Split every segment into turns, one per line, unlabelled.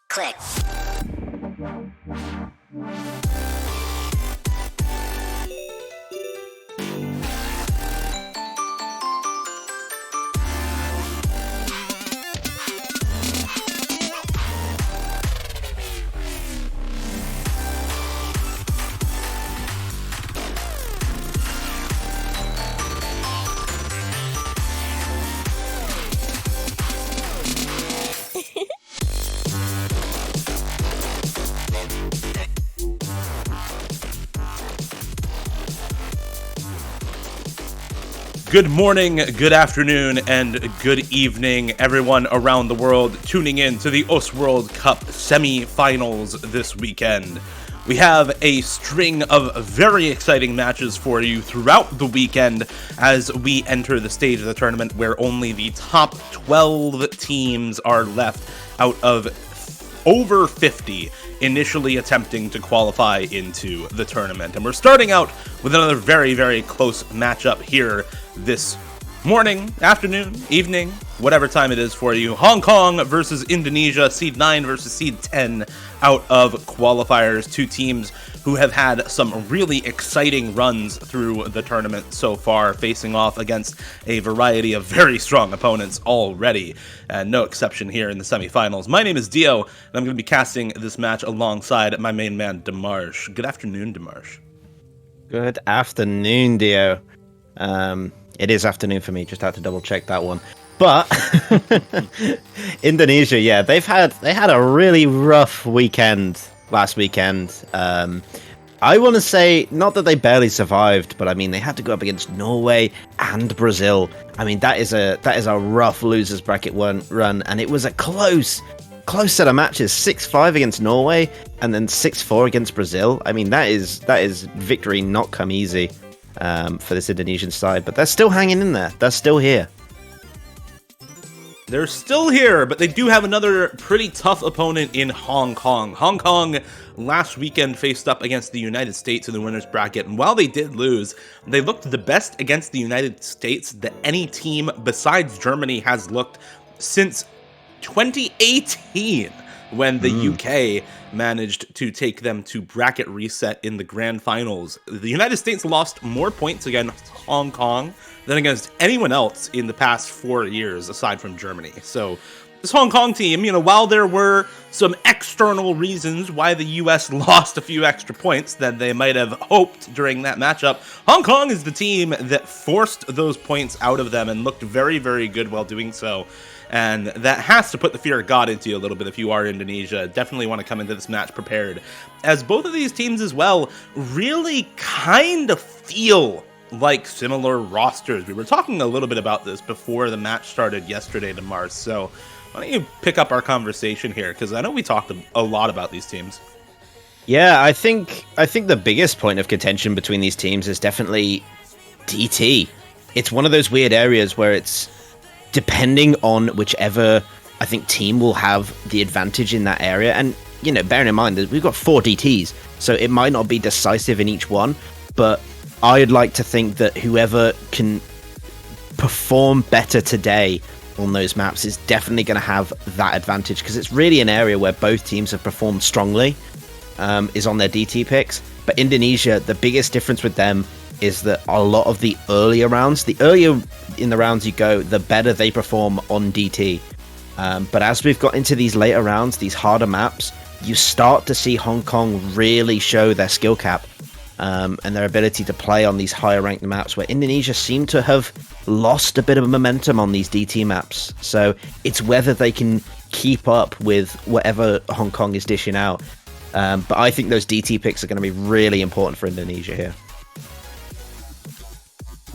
Click.
Good morning, good afternoon, and good evening, everyone around the world tuning in to the OS World Cup semi-finals this weekend. We have a string of very exciting matches for you throughout the weekend as we enter the stage of the tournament where only the top 12 teams are left out of over 50 initially attempting to qualify into the tournament. And we're starting out with another very, very close matchup here this morning, afternoon, evening, whatever time it is for you. Hong Kong versus Indonesia, seed 9 versus seed 10 out of qualifiers. Two teams who have had some really exciting runs through the tournament so far, facing off against a variety of very strong opponents already, and no exception here in the semifinals. My name is Dio, and I'm going to be casting this match alongside my main man, Demarsh. Good afternoon, Demarsh.
Good afternoon, Dio. It is afternoon for me, just had to double check that one. But Indonesia, yeah, they had a really rough weekend last weekend. I want to say not that they barely survived, but I mean they had to go up against Norway and Brazil. I mean that is a rough losers bracket run, and it was a close set of matches. 6-5 against Norway, and then 6-4 against Brazil. I mean that is victory not come easy for this Indonesian side, but they're still hanging in there. They're still here.
They're still here, but they do have another pretty tough opponent in Hong Kong. Hong Kong last weekend faced up against the United States in the winners bracket, and while they did lose, they looked the best against the United States that any team besides Germany has looked since 2018, when the UK managed to take them to bracket reset in the grand finals. The United States lost more points against Hong Kong than against anyone else in the past 4 years, aside from Germany. So this Hong Kong team, while there were some external reasons why the U.S. lost a few extra points than they might have hoped during that matchup, Hong Kong is the team that forced those points out of them and looked very, very good while doing so. And that has to put the fear of God into you a little bit if you are Indonesia. Definitely want to come into this match prepared, as both of these teams as well really kind of feel like similar rosters. We were talking a little bit about this before the match started yesterday to Mars, so why don't you pick up our conversation here, because I know we talked a lot about these teams.
Yeah, I think the biggest point of contention between these teams is definitely DT. It's one of those weird areas where it's depending on whichever, I think, team will have the advantage in that area. And, bearing in mind that we've got 4 DTs, so it might not be decisive in each one, but I'd like to think that whoever can perform better today on those maps is definitely going to have that advantage, because it's really an area where both teams have performed strongly, is on their DT picks. But Indonesia, the biggest difference with them is that a lot of the earlier rounds, the earlier in the rounds you go, the better they perform on DT. But as we've got into these later rounds, these harder maps, you start to see Hong Kong really show their skill cap and their ability to play on these higher ranked maps, where Indonesia seem to have lost a bit of momentum on these DT maps. So it's whether they can keep up with whatever Hong Kong is dishing out. But I think those DT picks are going to be really important for Indonesia here.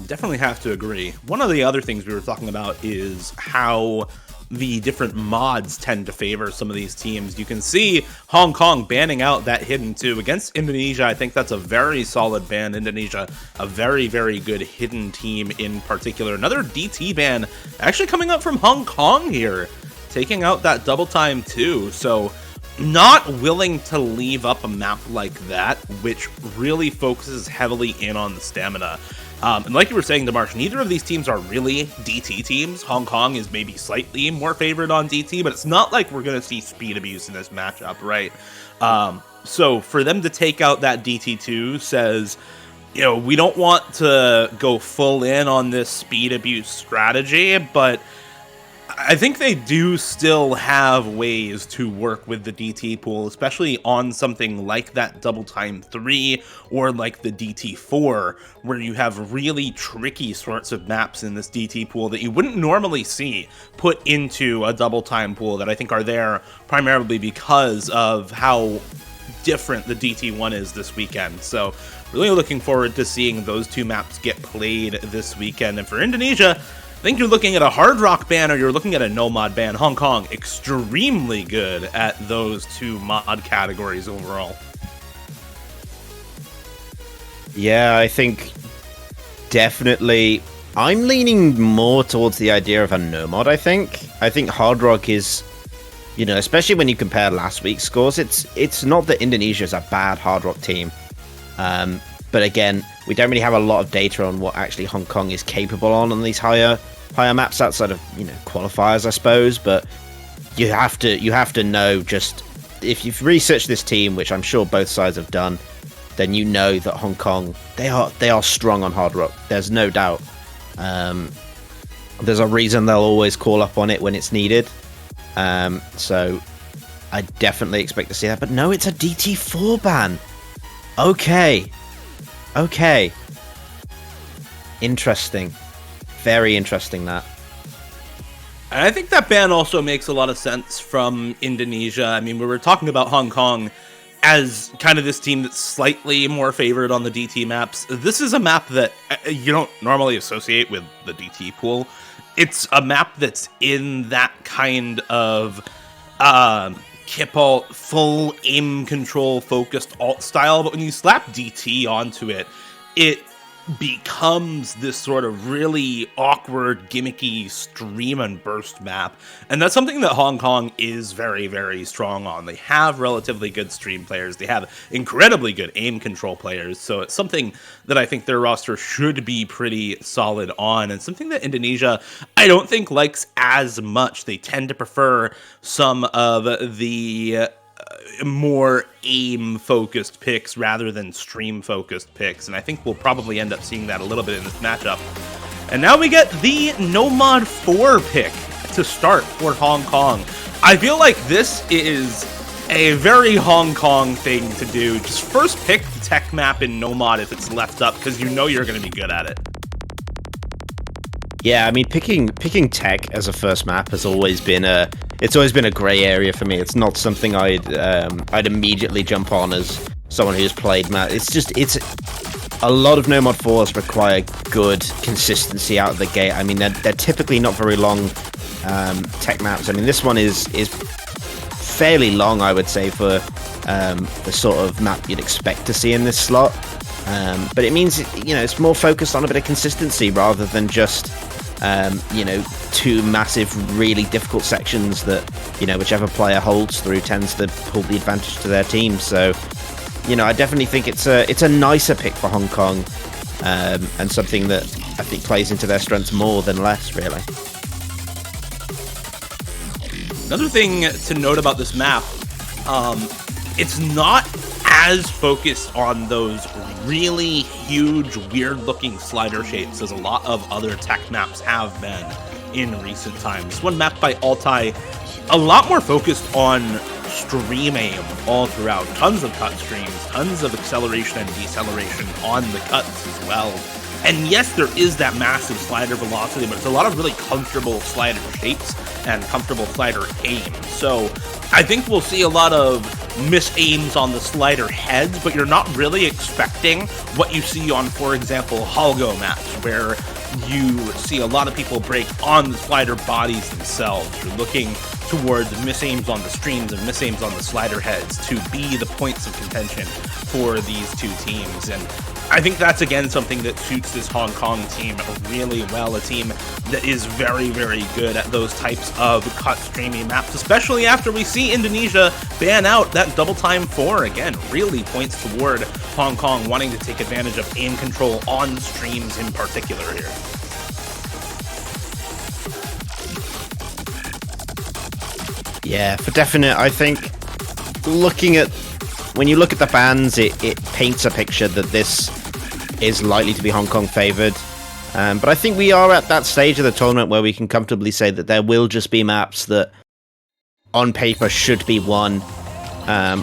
Definitely have to agree. One of the other things we were talking about is how the different mods tend to favor some of these teams. You can see Hong Kong banning out that Hidden 2 against Indonesia. I think that's a very solid ban. Indonesia, a very, very good Hidden team in particular. Another DT ban actually coming up from Hong Kong here, taking out that Double Time 2. So not willing to leave up a map like that, which really focuses heavily in on the stamina. And like you were saying, Demarsh, neither of these teams are really DT teams. Hong Kong is maybe slightly more favored on DT, but it's not like we're going to see speed abuse in this matchup, right? So for them to take out that DT2 says, we don't want to go full in on this speed abuse strategy, but I think they do still have ways to work with the DT pool, especially on something like that Double Time 3 or like the DT4, where you have really tricky sorts of maps in this DT pool that you wouldn't normally see put into a Double Time pool, that I think are there primarily because of how different the DT1 is this weekend. So really looking forward to seeing those two maps get played this weekend. And for Indonesia, I think you're looking at a hard rock ban or you're looking at a no mod ban. Hong Kong, extremely good at those two mod categories overall.
Yeah, I think definitely I'm leaning more towards the idea of a no mod. I think hard rock is, especially when you compare last week's scores, it's not that Indonesia is a bad hard rock team. But again, we don't really have a lot of data on what actually Hong Kong is capable on these higher maps outside of qualifiers, I suppose. But you have to know, just if you've researched this team, which I'm sure both sides have done, then you know that Hong Kong, they are strong on hard rock. There's no doubt. There's a reason they'll always call up on it when it's needed. So I definitely expect to see that. But no, it's a DT4 ban. Okay. Interesting. Very interesting, that.
And I think that ban also makes a lot of sense from Indonesia. I mean, we were talking about Hong Kong as kind of this team that's slightly more favored on the DT maps. This is a map that you don't normally associate with the DT pool. It's a map that's in that kind of kip alt, full aim control focused alt style, but when you slap DT onto it, it becomes this sort of really awkward, gimmicky stream and burst map. And that's something that Hong Kong is very, very strong on. They have relatively good stream players. They have incredibly good aim control players. So it's something that I think their roster should be pretty solid on, and something that Indonesia, I don't think, likes as much. They tend to prefer some of the more aim-focused picks rather than stream-focused picks, and I think we'll probably end up seeing that a little bit in this matchup. And now we get the No Mod 4 pick to start for Hong Kong. I feel like this is a very Hong Kong thing to do. Just first pick the tech map in Nomad if it's left up, because you know you're going to be good at it.
Yeah, I mean, picking tech as a first map has always been a gray area for me. It's not something I'd immediately jump on as someone who's played map. It's a lot of Nomad 4s require good consistency out of the gate. I mean, they're typically not very long tech maps. I mean, this one is fairly long, I would say, for the sort of map you'd expect to see in this slot. But it means, you know, it's more focused on a bit of consistency rather than just, you know, two massive, really difficult sections that, you know, whichever player holds through tends to pull the advantage to their team. So, you know, I definitely think it's a nicer pick for Hong Kong, and something that I think plays into their strengths more than less, really.
Another thing to note about this map, it's not as focused on those really huge, weird-looking slider shapes as a lot of other tech maps have been in recent times. One map by Altai, a lot more focused on stream aim all throughout. Tons of cut streams, tons of acceleration and deceleration on the cuts as well. And yes, there is that massive slider velocity, but it's a lot of really comfortable slider shapes and comfortable slider aim. So I think we'll see a lot of mis-aims on the slider heads, but you're not really expecting what you see on, for example, Holgo maps, where you see a lot of people break on the slider bodies themselves. You're looking towards mis-aims on the streams and mis-aims on the slider heads to be the points of contention for these two teams. And I think that's, again, something that suits this Hong Kong team really well. A team that is very, very good at those types of cut streamy maps, especially after we see Indonesia ban out that double time 4. Again, really points toward Hong Kong wanting to take advantage of aim control on streams in particular here.
Yeah, for definite. I think when you look at the bans, it paints a picture that this is likely to be Hong Kong favoured. But I think we are at that stage of the tournament where we can comfortably say that there will just be maps that, on paper, should be won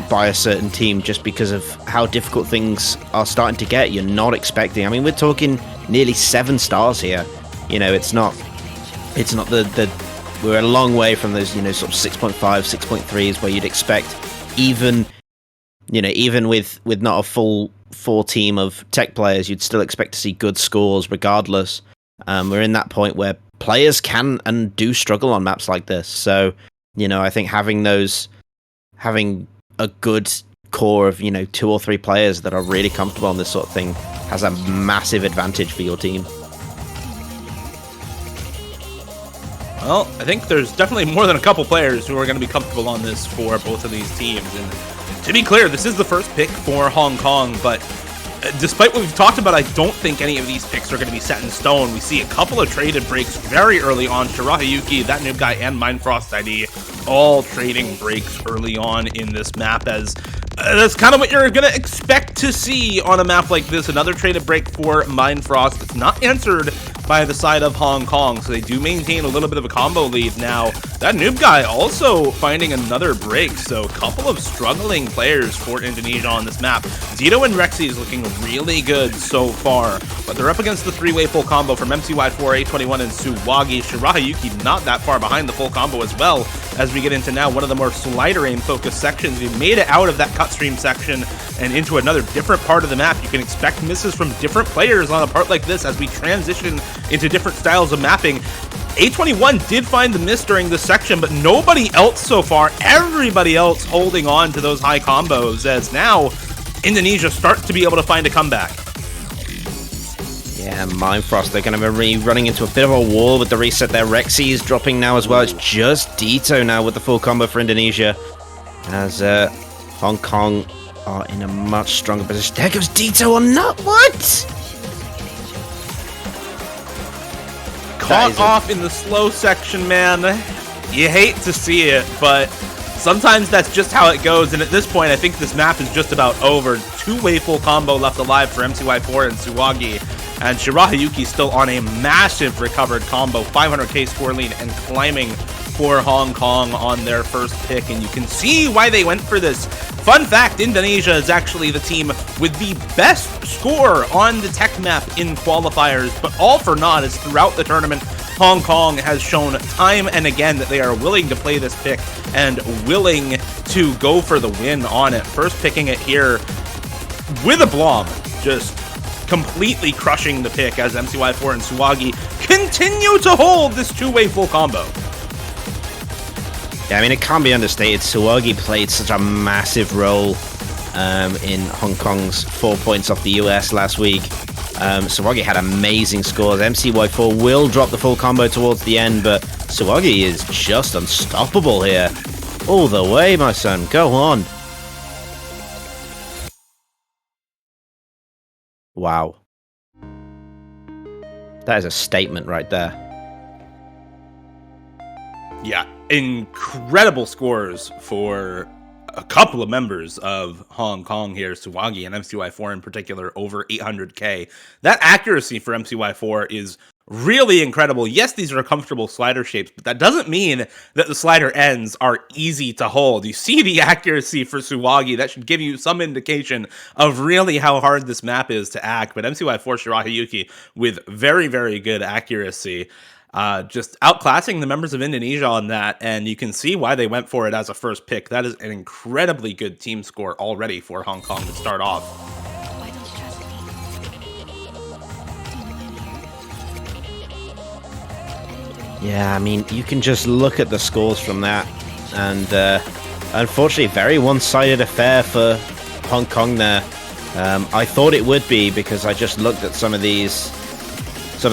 by a certain team just because of how difficult things are starting to get. You're not expecting. I mean, we're talking nearly 7 stars here. You know, it's not the we're a long way from those, you know, sort of 6.5, 6.3s where you'd expect even with not a full 4 team of tech players, you'd still expect to see good scores regardless. We're in that point where players can and do struggle on maps like this. So, you know, I think having a good core of, you know, 2 or 3 players that are really comfortable on this sort of thing has a massive advantage for your team.
Well, I think there's definitely more than a couple players who are going to be comfortable on this for both of these teams. And to be clear, this is the first pick for Hong Kong, but despite what we've talked about, I don't think any of these picks are going to be set in stone. We see a couple of traded breaks very early on. Shirahayuki, That Noob Guy, and Mindfrost ID all trading breaks early on in this map, as that's kind of what you're going to expect to see on a map like this. Another traded break for Mindfrost. It's not answered by the side of Hong Kong, so they do maintain a little bit of a combo lead now. That Noob Guy also finding another break, so a couple of struggling players for Indonesia on this map. Zito and Rexy is looking really good so far, but they're up against the 3-way full combo from MCY4, A21, and Suwagi. Shirahayuki not that far behind the full combo as well, as we get into now one of the more slider aim focused sections. We made it out of that cut stream section and into another different part of the map. You can expect misses from different players on a part like this as we transition into different styles of mapping. A21 did find the miss during this section, but nobody else so far. Everybody else holding on to those high combos, as now Indonesia starts to be able to find a comeback.
Yeah, Mindfrost, they're going to be running into a bit of a wall with the reset there. Rexy is dropping now as well. It's just Dito now with the full combo for Indonesia, as Hong Kong are in a much stronger position. There goes Dito on that. What?
Caught off in the slow section, man. You hate to see it, but sometimes that's just how it goes. And at this point, I think this map is just about over. 2-way full combo left alive for MCY4 and Suwagi. And Shirahayuki still on a massive recovered combo, 500k score lead, and climbing for Hong Kong on their first pick. And you can see why they went for this. Fun fact, Indonesia is actually the team with the best score on the tech map in qualifiers, but all for naught, as throughout the tournament, Hong Kong has shown time and again that they are willing to play this pick and willing to go for the win on it. First picking it here with a Blom, just completely crushing the pick as MCY4 and Suwagi continue to hold this two-way full combo.
Yeah, I mean, it can't be understated. Suwagi played such a massive role in Hong Kong's 4 points off the US last week. Suwagi had amazing scores. MCY4 will drop the full combo towards the end, but Suwagi is just unstoppable here. All the way, my son. Go on. Wow. That is a statement right there.
Yeah, incredible scores for a couple of members of Hong Kong here, Suwagi and MCY4 in particular, over 800k. That accuracy for MCY4 is really incredible. Yes, these are comfortable slider shapes, but that doesn't mean that the slider ends are easy to hold. You see the accuracy for Suwagi. That should give you some indication of really how hard this map is to act. But MCY4 Shirahayuki with very, very good accuracy. Just outclassing the members of Indonesia on that, and you can see why they went for it as a first pick. That is an incredibly good team score already for Hong Kong to start off.
Yeah, I mean, you can just look at the scores from that, and unfortunately, very one-sided affair for Hong Kong there. I thought it would be, because I just looked at some of the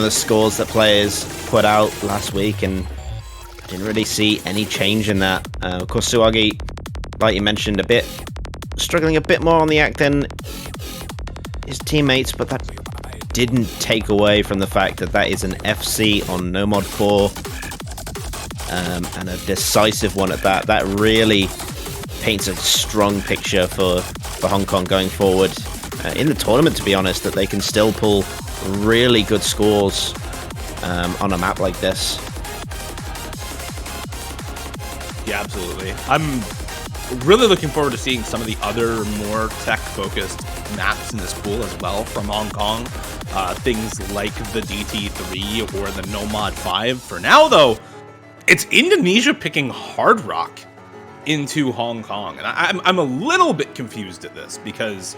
scores that players put out last week and didn't really see any change in that. Of course, Suwagi, like you mentioned, struggling a bit more on the act than his teammates, but that didn't take away from the fact that that is an FC on no mod core, and a decisive one at that. That really paints a strong picture for Hong Kong going forward in the tournament, to be honest, that they can still pull really good scores on a map like this.
Yeah, absolutely. I'm really looking forward to seeing some of the other more tech-focused maps in this pool as well from Hong Kong. Things like the DT3 or the No Mod 5. For now, though, it's Indonesia picking Hard Rock into Hong Kong. And I'm a little bit confused at this, because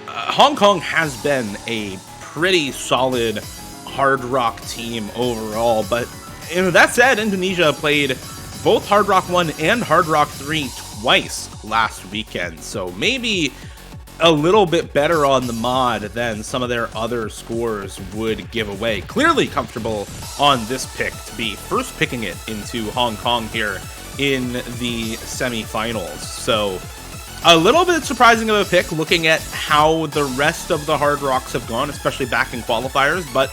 Hong Kong has been a pretty solid Hard Rock team overall, but that said, Indonesia played both Hard Rock 1 and Hard Rock 3 twice last weekend, so maybe a little bit better on the mod than some of their other scores would give away. Clearly comfortable on this pick to be first picking it into Hong Kong here in the semifinals. So a little bit surprising of a pick looking at how the rest of the Hard Rocks have gone, especially back in qualifiers, but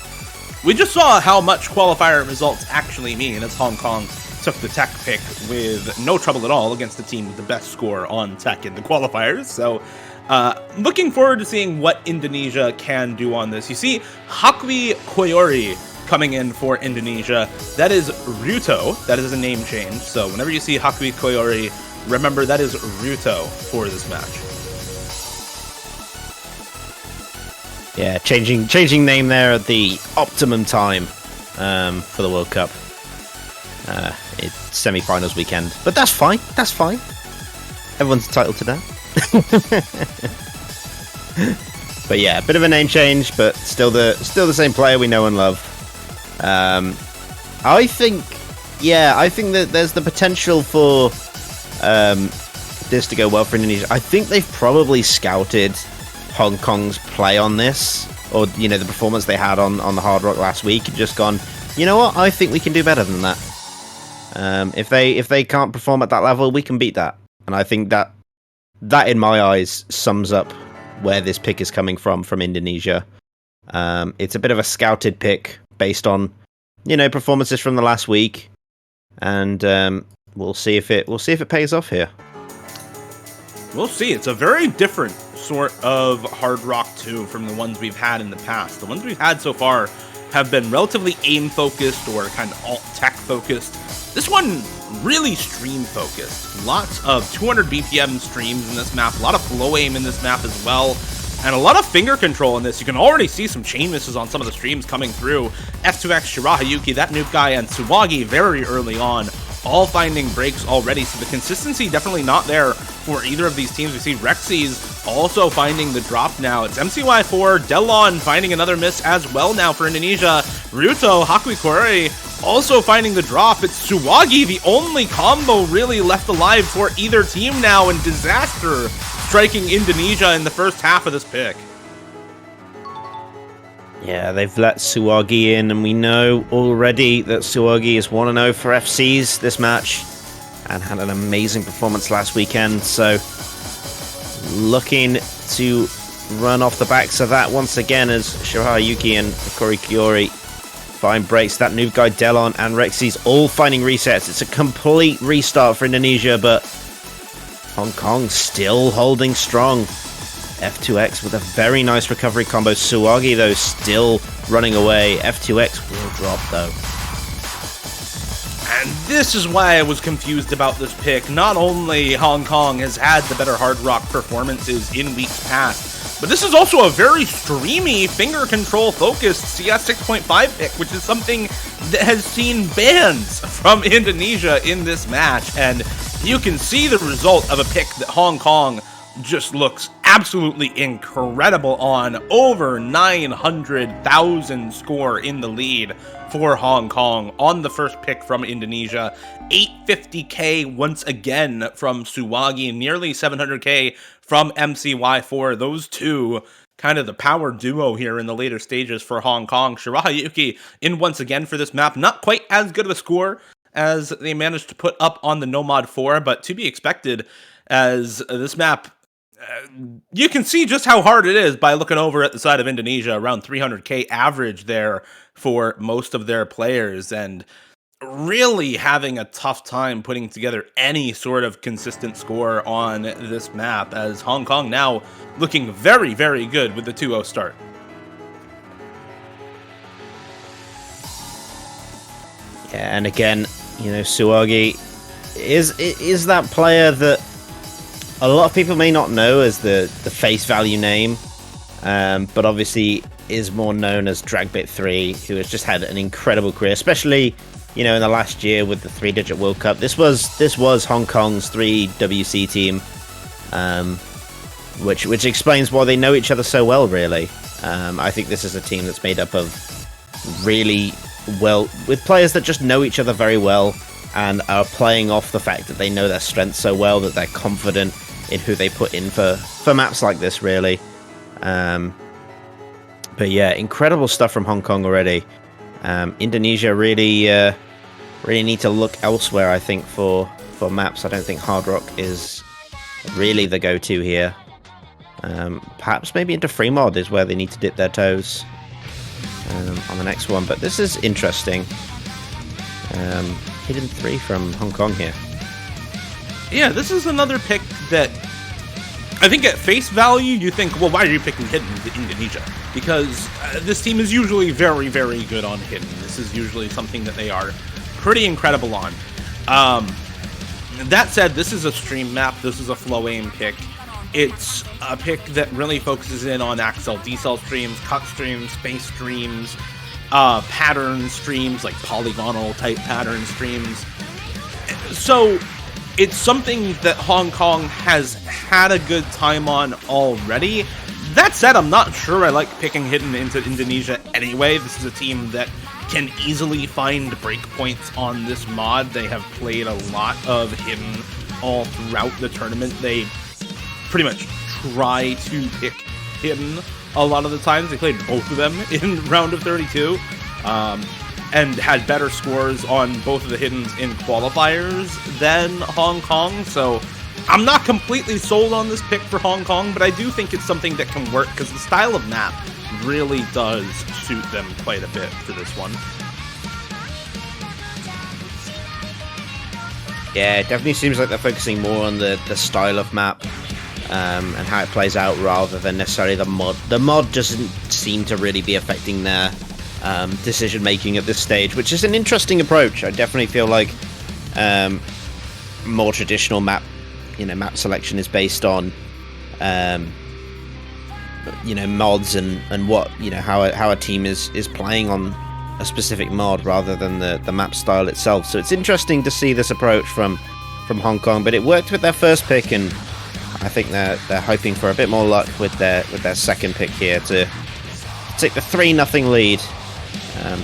we just saw how much qualifier results actually mean as Hong Kong took the tech pick with no trouble at all against the team with the best score on tech in the qualifiers. So looking forward to seeing what Indonesia can do on this. You see Hakwi Koyori coming in for Indonesia. That is Ryuto. That is a name change. So whenever you see Hakwi Koyori, remember that is Ryuto for this match.
Yeah, changing name there at the optimum time for the World Cup. It's semi-finals weekend, but that's fine. That's fine. Everyone's entitled to that. But yeah, a bit of a name change, but still the same player we know and love. I think that there's the potential for this to go well for Indonesia. I think they've probably scouted Hong Kong's play on this, or the performance they had on the Hard Rock last week, and just gone, you know what, I think we can do better than that. If they can't perform at that level, we can beat that. And I think that in my eyes sums up where this pick is coming from Indonesia. It's a bit of a scouted pick based on performances from the last week, and we'll see if it pays off here.
We'll see. It's a very different sort of Hard Rock 2 from the ones we've had in the past. The ones we've had so far have been relatively aim-focused or kind of alt-tech focused. This one, really stream-focused. Lots of 200 BPM streams in this map, a lot of flow aim in this map as well, and a lot of finger control in this. You can already see some chain misses on some of the streams coming through. F2X, Shirahayuki, that Nuke guy, and Tsuwagi very early on, all finding breaks already, so the consistency definitely not there for either of these teams. We see Rexy's also finding the drop now. It's MCY4, Delon finding another miss as well now for Indonesia. Ryuto, Hakuikore also finding the drop. It's Tsuwagi, the only combo really left alive for either team now, and Disaster striking Indonesia in the first half of this pick.
Yeah, they've let Tsuwagi in, and we know already that Tsuwagi is 1-0 for FCs this match, and had an amazing performance last weekend, so looking to run off the backs of that once again as Shirahayuki and Korikiori find breaks. That noob guy Delon and Rexy's all finding resets. It's a complete restart for Indonesia, but Hong Kong still holding strong. F2X with a very nice recovery combo. Tsuwagi, though, still running away. F2X will drop, though.
And this is why I was confused about this pick. Not only Hong Kong has had the better Hard Rock performances in weeks past, but this is also a very streamy, finger control focused CS 6.5 pick, which is something that has seen bans from Indonesia in this match. And you can see the result of a pick that Hong Kong just looks absolutely incredible on. Over 900,000 score in the lead for Hong Kong on the first pick from Indonesia. 850k once again from Tsuwagi, nearly 700k from MCY4. Those two kind of the power duo here in the later stages for Hong Kong. Shirahayuki in once again for this map. Not quite as good of a score as they managed to put up on the Nomad 4, but to be expected, as this map, you can see just how hard it is by looking over at the side of Indonesia. Around 300k average there for most of their players, and really having a tough time putting together any sort of consistent score on this map, as Hong Kong now looking very, very good with the 2-0 start.
Yeah, and again, you know, Tsuwagi is that player that a lot of people may not know as the face value name, but obviously is more known as Dragbit3, who has just had an incredible career, especially, you know, in the last year with the 3-digit World Cup. This was Hong Kong's 3WC team, which explains why they know each other so well, really. I think this is a team that's made up of really well, with players that just know each other very well and are playing off the fact that they know their strengths so well that they're confident in who they put in for maps like this, really. But yeah, incredible stuff from Hong Kong already. Indonesia really need to look elsewhere, I think, for maps. I don't think Hard Rock is really the go-to here. Perhaps maybe into free mod is where they need to dip their toes on the next one. But this is interesting. Hidden 3 from Hong Kong here.
Yeah, this is another pick that I think at face value you think, well, why are you picking Hidden to Indonesia? Because this team is usually very, very good on Hidden. This is usually something that they are pretty incredible on. That said, this is a stream map. This is a flow aim pick. It's a pick that really focuses in on Accel, decel streams, cut streams, space streams, pattern streams, like polygonal type pattern streams. So it's something that Hong Kong has had a good time on already. That said, I'm not sure I like picking Hidden into Indonesia anyway. This is a team that can easily find breakpoints on this mod. They have played a lot of Hidden all throughout the tournament. They pretty much try to pick Hidden a lot of the times. They played both of them in round of 32. And had better scores on both of the Hiddens in qualifiers than Hong Kong, so I'm not completely sold on this pick for Hong Kong, but I do think it's something that can work, because the style of map really does suit them quite a bit for this one. Yeah,
it definitely seems like they're focusing more on the style of map. and how it plays out rather than necessarily the mod. The mod doesn't seem to really be affecting their decision making at this stage, which is an interesting approach. I definitely feel like more traditional map selection is based on mods and what how a team is playing on a specific mod rather than the map style itself. So it's interesting to see this approach from Hong Kong, but it worked with their first pick, and I think they're hoping for a bit more luck with their second pick here to take the 3-0 lead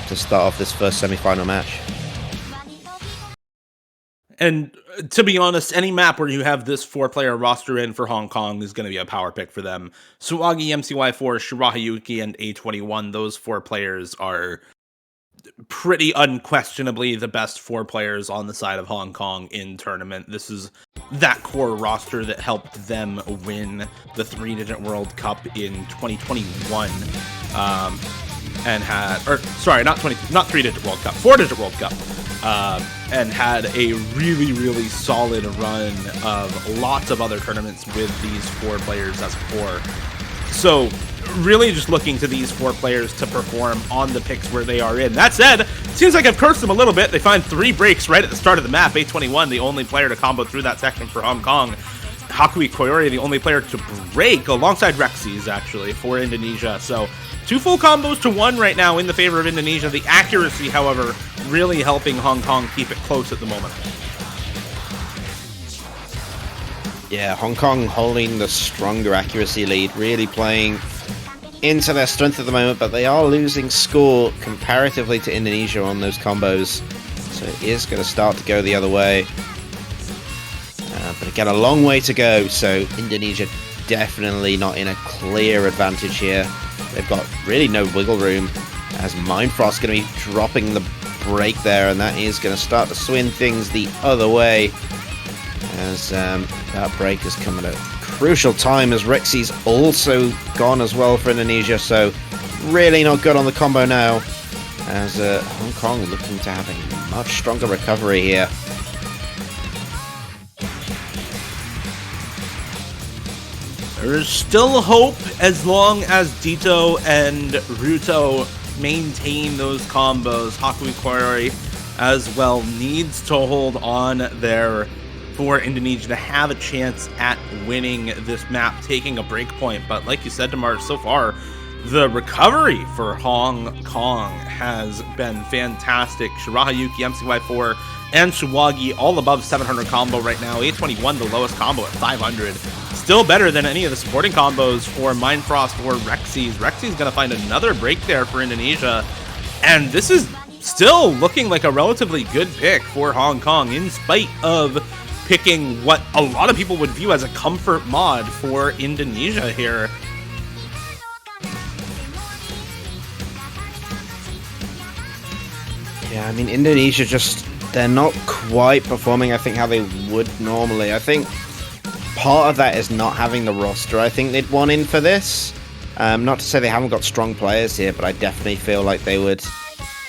to start off this first semi-final match.
And to be honest, any map where you have this 4-player roster in for Hong Kong is going to be a power pick for them. Suwagi, MCY4, Shirahayuki, and A21, those 4 players are pretty unquestionably the best 4 players on the side of Hong Kong in tournament. This is that core roster that helped them win the 3-digit World Cup in 2021. And had, or sorry, not 3-digit World Cup, 4-digit World Cup. And had a really solid run of lots of other tournaments with these 4 players as core. So really just looking to these 4 players to perform on the picks where they are in. That said, it seems like I've cursed them a little bit. They find 3 breaks right at the start of the map. A21, the only player to combo through that section for Hong Kong. Hakui Koyori, the only player to break, alongside Rexys, actually, for Indonesia. So 2 full combos to 1 right now in the favor of Indonesia. The accuracy, however, really helping Hong Kong keep it close at the moment.
Yeah, Hong Kong holding the stronger accuracy lead, really playing into their strength at the moment, but they are losing score comparatively to Indonesia on those combos. So it is going to start to go the other way. But again, a long way to go, so Indonesia definitely not in a clear advantage here. They've got really no wiggle room, as Mindfrost going to be dropping the break there, and that is going to start to swing things the other way, as that break is coming at a crucial time, as Rexy's also gone as well for Indonesia, so really not good on the combo now, as Hong Kong looking to have a much stronger recovery here.
There's still hope as long as Dito and Ruto maintain those combos. Hakui Koyori as well needs to hold on there for Indonesia to have a chance at winning this map, taking a break point. But like you said, Demar, so far, the recovery for Hong Kong has been fantastic. Shirahayuki, MCY4, and Suwagi all above 700 combo right now. A21, the lowest combo at 500. Still better than any of the supporting combos for Mindfrost or Rexys. Rexy's going to find another break there for Indonesia. And this is still looking like a relatively good pick for Hong Kong, in spite of picking what a lot of people would view as a comfort mod for Indonesia here.
Yeah, I mean, Indonesia just, they're not quite performing, I think, how they would normally. I think part of that is not having the roster I think they'd want in for this. Not to say they haven't got strong players here, but I definitely feel like they would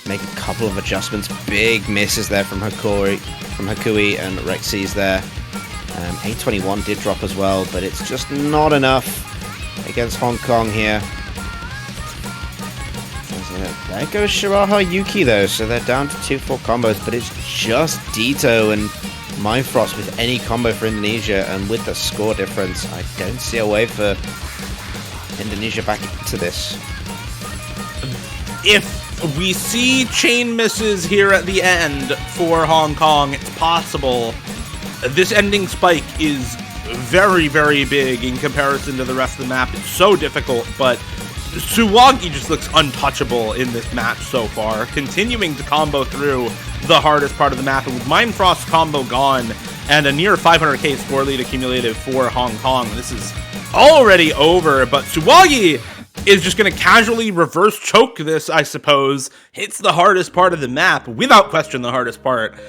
make a couple of adjustments. Big misses there from Hakui and Rexy's there. A21 did drop as well, but it's just not enough against Hong Kong here. There goes Shirahayuki though, so they're down to 2 full combos, but it's just Dito and Mindfrost with any combo for Indonesia, and with the score difference, I don't see a way for Indonesia back into this.
If we see chain misses here at the end for Hong Kong, it's possible. This ending spike is very big in comparison to the rest of the map. It's so difficult, but Suwagi just looks untouchable in this match so far, continuing to combo through the hardest part of the map. And with Mindfrost's combo gone and a near 500k score lead accumulated for Hong Kong, this is already over. But Suwagi is just going to casually reverse choke this, I suppose. Hits the hardest part of the map, without question the hardest part,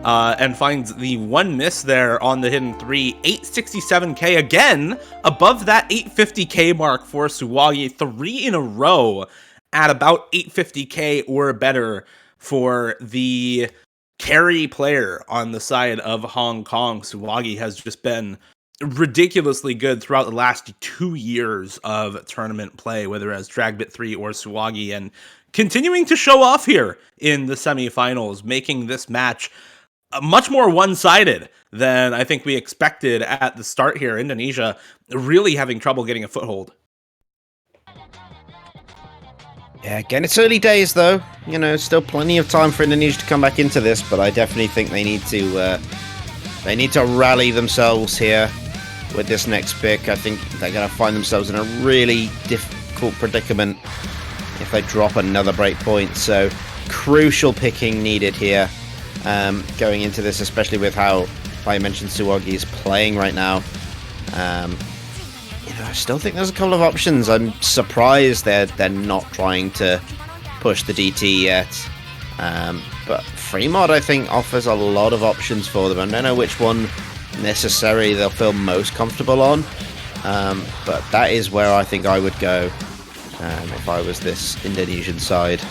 and finds the 1 miss there on the hidden 3. 867k again, above that 850k mark for Suwagi. 3 in a row at about 850k or better for the carry player on the side of Hong Kong. Suwagi has just been ridiculously good throughout the last 2 years of tournament play, whether as Dragbit 3 or Suwagi, and continuing to show off here in the semifinals, making this match much more one-sided than I think we expected at the start here. Indonesia really having trouble getting a foothold.
Yeah, again, it's early days though. You know, still plenty of time for Indonesia to come back into this, but I definitely think they need to rally themselves here with this next pick. I think they're going to find themselves in a really difficult predicament if they drop another break point. So crucial picking needed here going into this, especially with how I mentioned Suwagi is playing right now. You know, I still think there's a couple of options. I'm surprised they're not trying to push the DT yet. But Fremod, I think, offers a lot of options for them. I don't know which one necessarily they'll feel most comfortable on. But that is where I think I would go if I was this Indonesian side.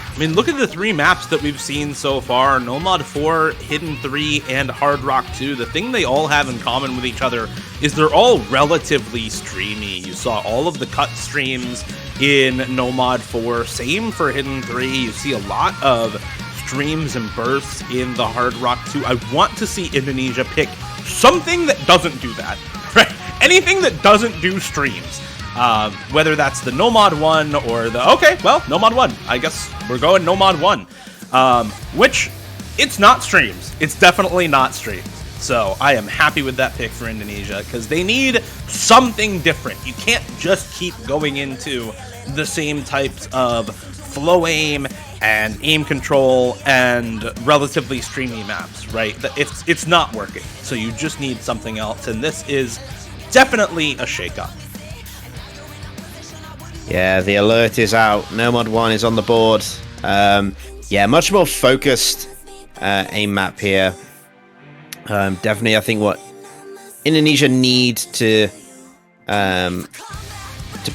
I mean, look at the 3 maps that we've seen so far. Nomad 4, Hidden 3, and Hard Rock 2. The thing they all have in common with each other is they're all relatively streamy. You saw all of the cut streams in Nomad 4. Same for Hidden 3. You see a lot of streams and bursts in the Hard Rock 2. I want to see Indonesia pick something that doesn't do that, right? Anything that doesn't do streams. Whether that's the Nomad 1 or the... Okay, well, Nomad 1. I guess we're going Nomad 1. Which, it's not streams. It's definitely not streams. So I am happy with that pick for Indonesia, because they need something different. You can't just keep going into the same types of flow aim and aim control and relatively streamy maps, right? It's not working. So you just need something else, and this is definitely a shakeup.
Yeah, the alert is out. Nomad 1 is on the board. Yeah, much more focused aim map here. Definitely, I think what Indonesia need to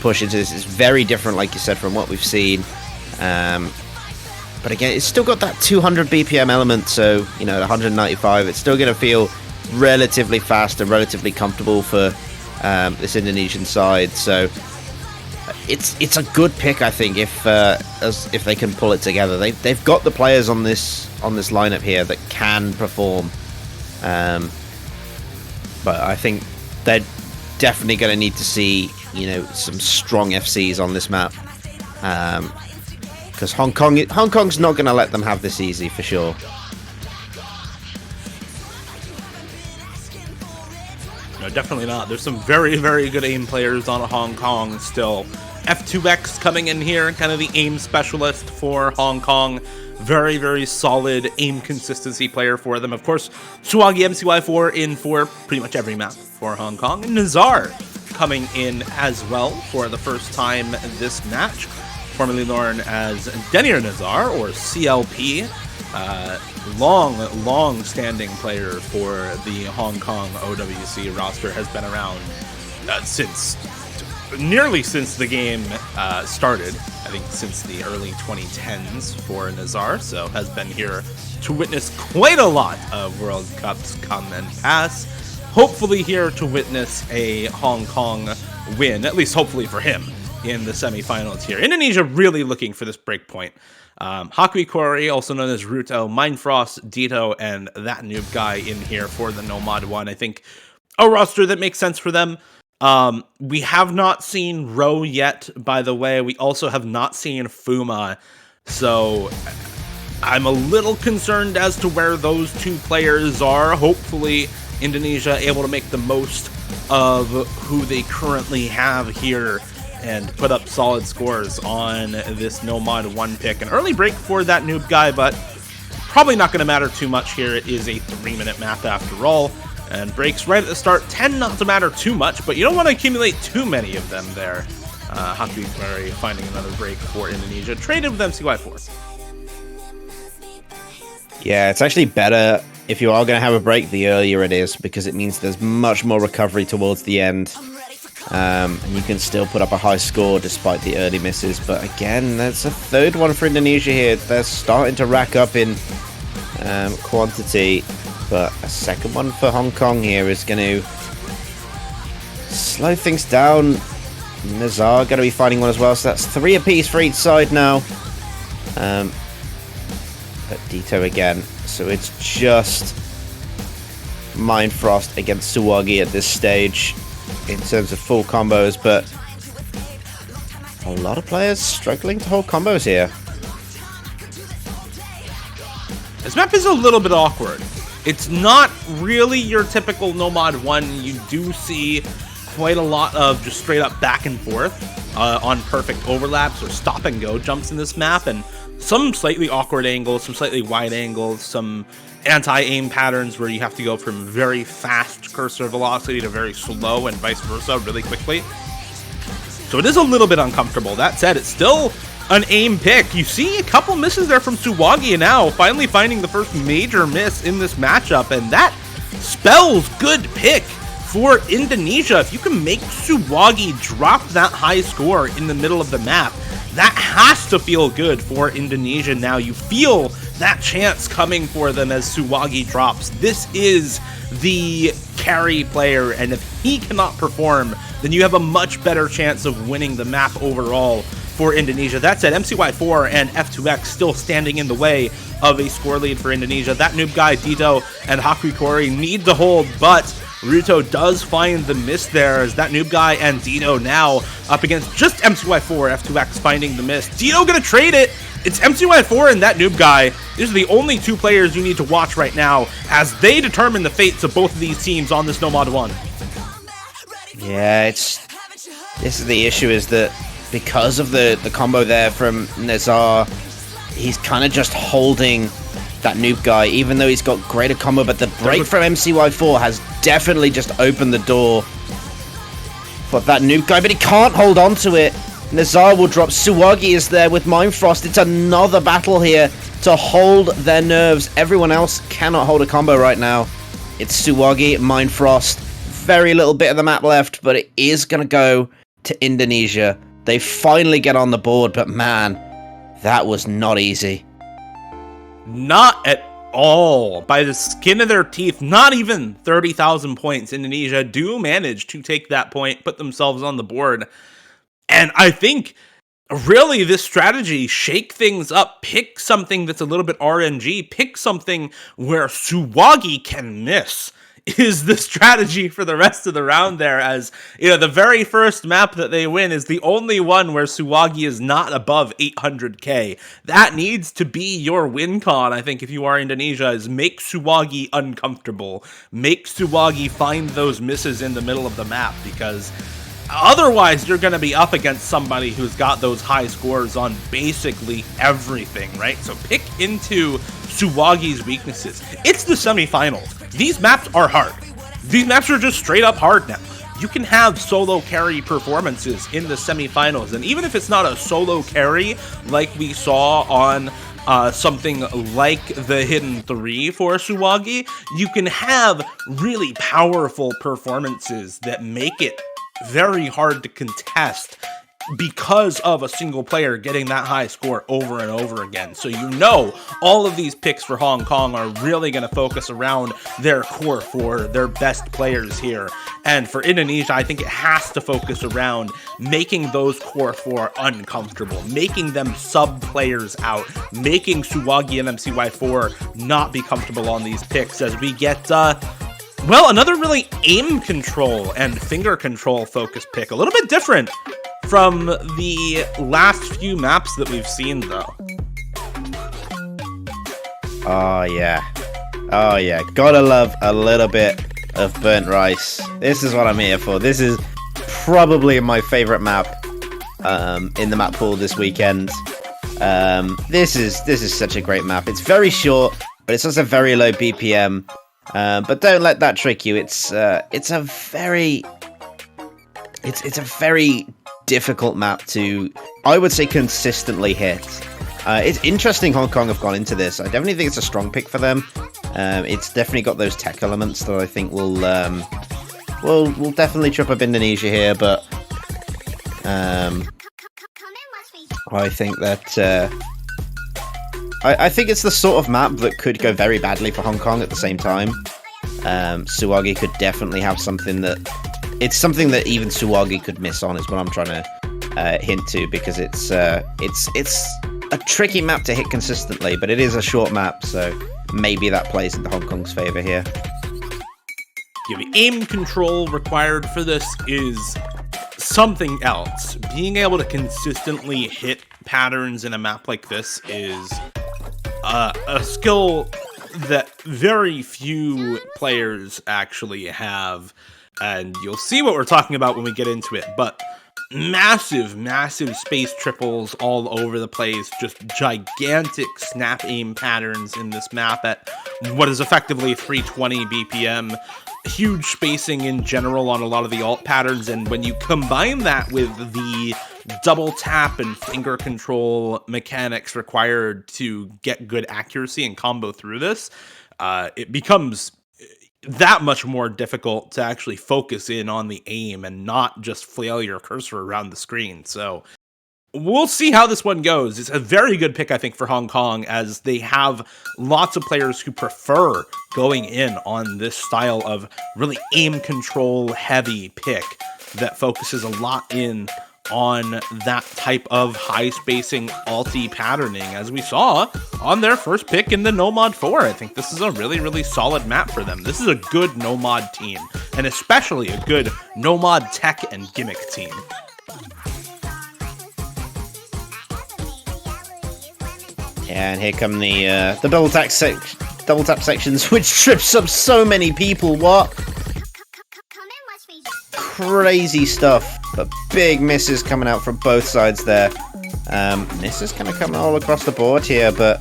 push into this is very different, like you said, from what we've seen. But again, it's still got that 200 BPM element, so, you know, 195, it's still going to feel relatively fast and relatively comfortable for this Indonesian side. So it's a good pick, I think, if they can pull it together. They've got the players on this lineup here that can perform, but I think they're definitely going to need to see, you know, some strong FCs on this map, because Hong Kong's not going to let them have this easy for sure.
No, definitely not. There's some very, very good aim players on Hong Kong still. F2X coming in here, kind of the aim specialist for Hong Kong. Very, very solid aim consistency player for them. Of course, Suwagi MCY4 in for pretty much every map for Hong Kong. And Nazar coming in as well for the first time this match, formerly known as Denir Nazar, or CLP. Long-standing player for the Hong Kong OWC roster, has been around nearly since the game started. I think since the early 2010s for Nazar, so has been here to witness quite a lot of World Cups come and pass. Hopefully here to witness a Hong Kong win, at least hopefully for him, in the semifinals here. Indonesia really looking for this break point. Hakui Kori, also known as Ruto, Mindfrost, Dito, and that noob guy in here for the Nomad 1. I think a roster that makes sense for them. We have not seen Ro yet, by the way. We also have not seen Fuma. So I'm a little concerned as to where those two players are. Hopefully Indonesia able to make the most of who they currently have here and put up solid scores on this Nomad 1 pick. An early break for that noob guy, but probably not going to matter too much here. It is a 3-minute map after all, and breaks right at the start tend not to matter too much, but you don't want to accumulate too many of them there. Hakui Kori finding another break for Indonesia. Traded with MCY4.
Yeah, it's actually better if you are going to have a break, the earlier it is, because it means there's much more recovery towards the end. And you can still put up a high score despite the early misses. But again, that's a third one for Indonesia here. They're starting to rack up in quantity, but a second one for Hong Kong here is going to slow things down. Nazar going to be fighting one as well, so that's 3 apiece for each side now. But Dito again, so it's just Mind Frost against Suwagi at this stage in terms of full combos, but a lot of players struggling to hold combos here.
This map is a little bit awkward. It's not really your typical No Mod 1. You do see quite a lot of just straight up back and forth on perfect overlaps or stop and go jumps in this map, and some slightly awkward angles, some slightly wide angles, some anti-aim patterns where you have to go from very fast cursor velocity to very slow and vice versa really quickly. So it is a little bit uncomfortable. That said, it's still an aim pick. You see a couple misses there from Suwagi, and now finally finding the first major miss in this matchup, and that spells good pick for Indonesia. If you can make Suwagi drop that high score in the middle of the map, that has to feel good for Indonesia now. You feel that chance coming for them as Suwagi drops. This is the carry player, and if he cannot perform, then you have a much better chance of winning the map overall for Indonesia. That said, MCY4 and F2X still standing in the way of a score lead for Indonesia. That noob guy, Dito, and Hakuikori need to hold, but Ruto does find the miss there as that noob guy and Dito now up against just MCY4, F2X finding the miss. Dito gonna trade it. It's MCY4 and that noob guy. These are the only two players you need to watch right now as they determine the fates of both of these teams on this No Mod 1.
Yeah, this is the issue, is that because of the combo there from Nazar, he's kind of just holding that noob guy, even though he's got greater combo, but the break from MCY4 has definitely just opened the door for that noob guy, but he can't hold on to it. Nazar will drop. Suwagi is there with Mind Frost. It's another battle here to hold their nerves. Everyone else cannot hold a combo right now. It's Suwagi, Mind Frost. Very little bit of the map left, but it is going to go to Indonesia. They finally get on the board, but man, that was not easy.
Not at all. By the skin of their teeth, not even 30,000 points. Indonesia do manage to take that point, put themselves on the board. And I think, really, this strategy, shake things up, pick something that's a little bit RNG, pick something where Suwagi can miss, is the strategy for the rest of the round there, as, you know, the very first map that they win is the only one where Suwagi is not above 800k. That needs to be your win con, I think, if you are Indonesia, is make Suwagi uncomfortable. Make Suwagi find those misses in the middle of the map, because otherwise you're going to be up against somebody who's got those high scores on basically everything, right? So pick into Suwagi's weaknesses. It's the semifinals. These maps are hard. These maps are just straight up hard now. You can have solo carry performances in the semifinals, and even if it's not a solo carry like we saw on something like the Hidden 3 for Suwagi, you can have really powerful performances that make it very hard to contest because of a single player getting that high score over and over again. So you know all of these picks for Hong Kong are really going to focus around their core four, their best players here. And for Indonesia, I think it has to focus around making those core four uncomfortable, making them sub players out, making Suwagi and MCY4 not be comfortable on these picks as we get well, another really aim control and finger control focus pick. A little bit different from the last few maps that we've seen, though.
Oh, yeah. Oh, yeah. Gotta love a little bit of burnt rice. This is what I'm here for. This is probably my favorite map in the map pool this weekend. This is such a great map. It's very short, but it's also very low BPM. But don't let that trick you. It's a very difficult map to, I would say, consistently hit. It's interesting Hong Kong have gone into this. I definitely think it's a strong pick for them. It's definitely got those tech elements that I think will definitely trip up Indonesia here. But I think that I think it's the sort of map that could go very badly for Hong Kong at the same time. Suwagi could definitely have something that it's something that even Suwagi could miss on, is what I'm trying to hint to, because it's a tricky map to hit consistently, but it is a short map, so maybe that plays into Hong Kong's favor here.
Yeah, the aim control required for this is something else. Being able to consistently hit patterns in a map like this is a skill that very few players actually have, and you'll see what we're talking about when we get into it, but massive space triples all over the place, just gigantic snap aim patterns in this map at what is effectively 320 BPM, huge spacing in general on a lot of the alt patterns, and when you combine that with the double tap and finger control mechanics required to get good accuracy and combo through this, it becomes that much more difficult to actually focus in on the aim and not just flail your cursor around the screen. So we'll see how this one goes. It's a very good pick, I think, for Hong Kong, as they have lots of players who prefer going in on this style of really aim control heavy pick that focuses a lot in on that type of high spacing alti patterning, as we saw on their first pick in the No Mod 4. I think this is a really solid map for them. This is a good no mod team, and especially a good no mod tech and gimmick team.
Yeah, and here come the double tap sections, which trips up so many people. What? Crazy stuff, but big misses coming out from both sides there. Misses kind of coming all across the board here, but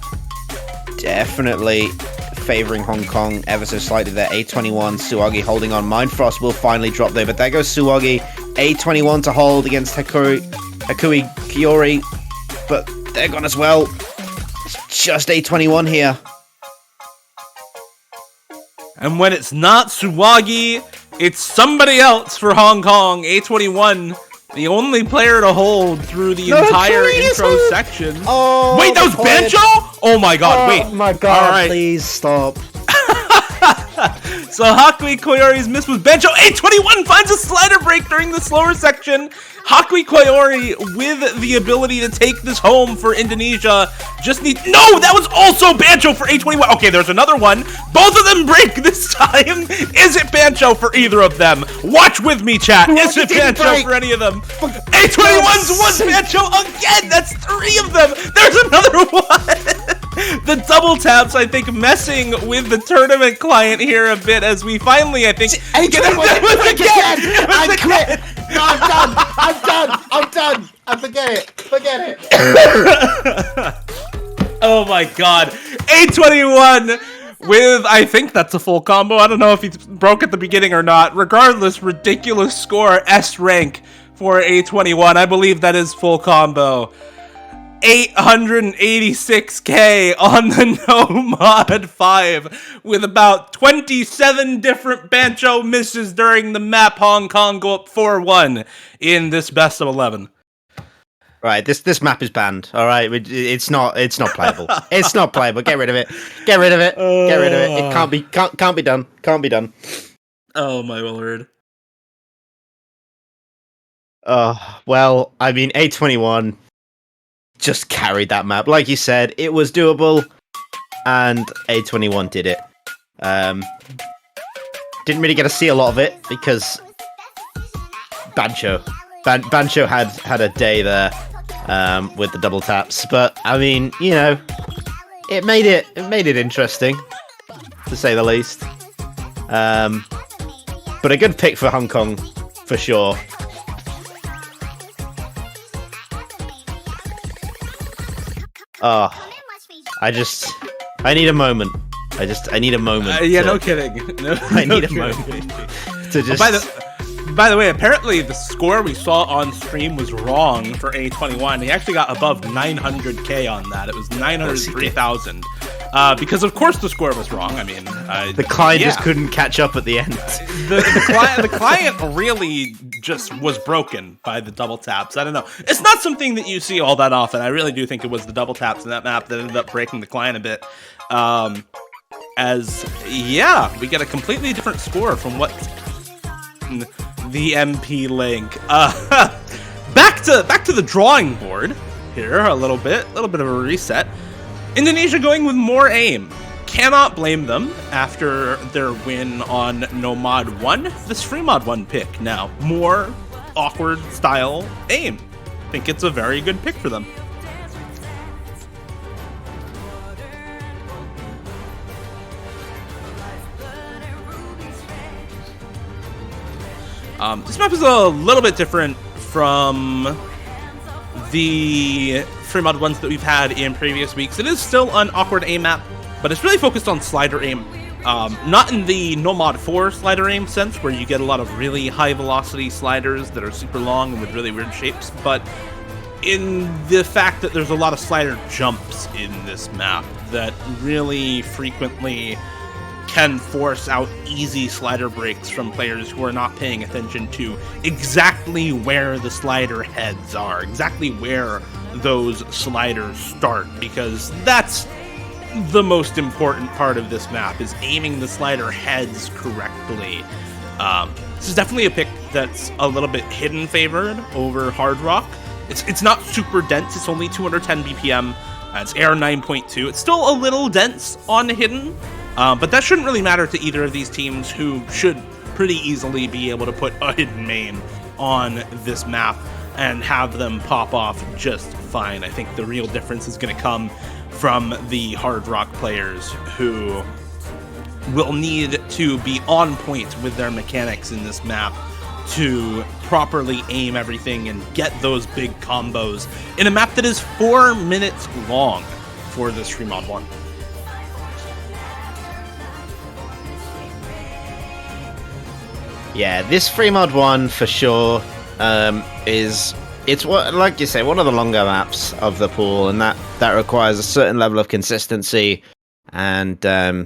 definitely favoring Hong Kong ever so slightly there. A21, Suwagi holding on. Mindfrost will finally drop there, but there goes Suwagi. A21 to hold against Hakui Kiori, but they're gone as well. It's just A21 here.
And when it's not Suwagi, it's somebody else for Hong Kong. A21, the only player to hold through the entire intro section.
Oh,
wait, that was Bancho? Oh my god, wait.
Oh my god,
all right.
Please stop.
So Hakui Koyori's miss was Bancho. A21 finds a slider break during the slower section. Hakui Koyori with the ability to take this home for Indonesia. No, that was also Bancho for A21. Okay, there's another one. Both of them break this time. Is it Bancho for either of them? Watch with me, chat. Is it Bancho for any of them? A21's was Bancho again. That's 3 of them. There's another one. The double taps, I think, messing with the tournament client here a bit, as we finally, I think, get it again.
I quit. No, I'm done. Forget it.
Oh my god. A21 with, I think that's a full combo. I don't know if he broke at the beginning or not. Regardless, ridiculous score, S rank for A21. I believe that is full combo. 886k on the No Mod 5 with about 27 different Bancho misses during the map. Hong Kong go up 4-1 in this best of 11.
Right, this map is banned. All right, it's not playable. It's not playable. Get rid of it. Get rid of it. It can't be done. Can't be done.
Oh my lord.
Well, I mean, A21 just carried that map. Like you said, it was doable, and A21 did it. Didn't really get to see a lot of it because Bancho had a day there with the double taps. But I mean, you know, it made it interesting, to say the least. But a good pick for Hong Kong for sure. Oh, I need a moment. I need a moment.
Yeah, no kidding.
I need a moment to just...
By the way, apparently the score we saw on stream was wrong for A21. He actually got above 900k on that. It was 903,000. Because of course the score was wrong. I mean,
the client just couldn't catch up at the end.
The client really just was broken by the double taps. I don't know. It's not something that you see all that often. I really do think it was the double taps in that map that ended up breaking the client a bit. We get a completely different score from what the MP link. Back to the drawing board here a little bit of a reset. Indonesia going with more aim. Cannot blame them after their win on No Mod 1. This Free Mod 1 pick now. More awkward style aim. I think it's a very good pick for them. This map is a little bit different from the Free Mod ones that we've had in previous weeks. It is still an awkward aim map, but it's really focused on slider aim. Not in the No Mod 4 slider aim sense, where you get a lot of really high velocity sliders that are super long and with really weird shapes, but in the fact that there's a lot of slider jumps in this map that really frequently can force out easy slider breaks from players who are not paying attention to exactly where the slider heads are, exactly where those sliders start, because that's the most important part of this map, is aiming the slider heads correctly. This is definitely a pick that's a little bit hidden favored over Hard Rock. It's not super dense, it's only 210 BPM, it's AR 9.2. It's still a little dense on hidden, but that shouldn't really matter to either of these teams, who should pretty easily be able to put a hidden main on this map and have them pop off just fine. I think the real difference is going to come from the Hard Rock players, who will need to be on point with their mechanics in this map to properly aim everything and get those big combos in a map that is 4 minutes long for this Free Mod 1.
Yeah, this Free Mod 1 for sure it's what, like you say, one of the longer maps of the pool, and that requires a certain level of consistency, and I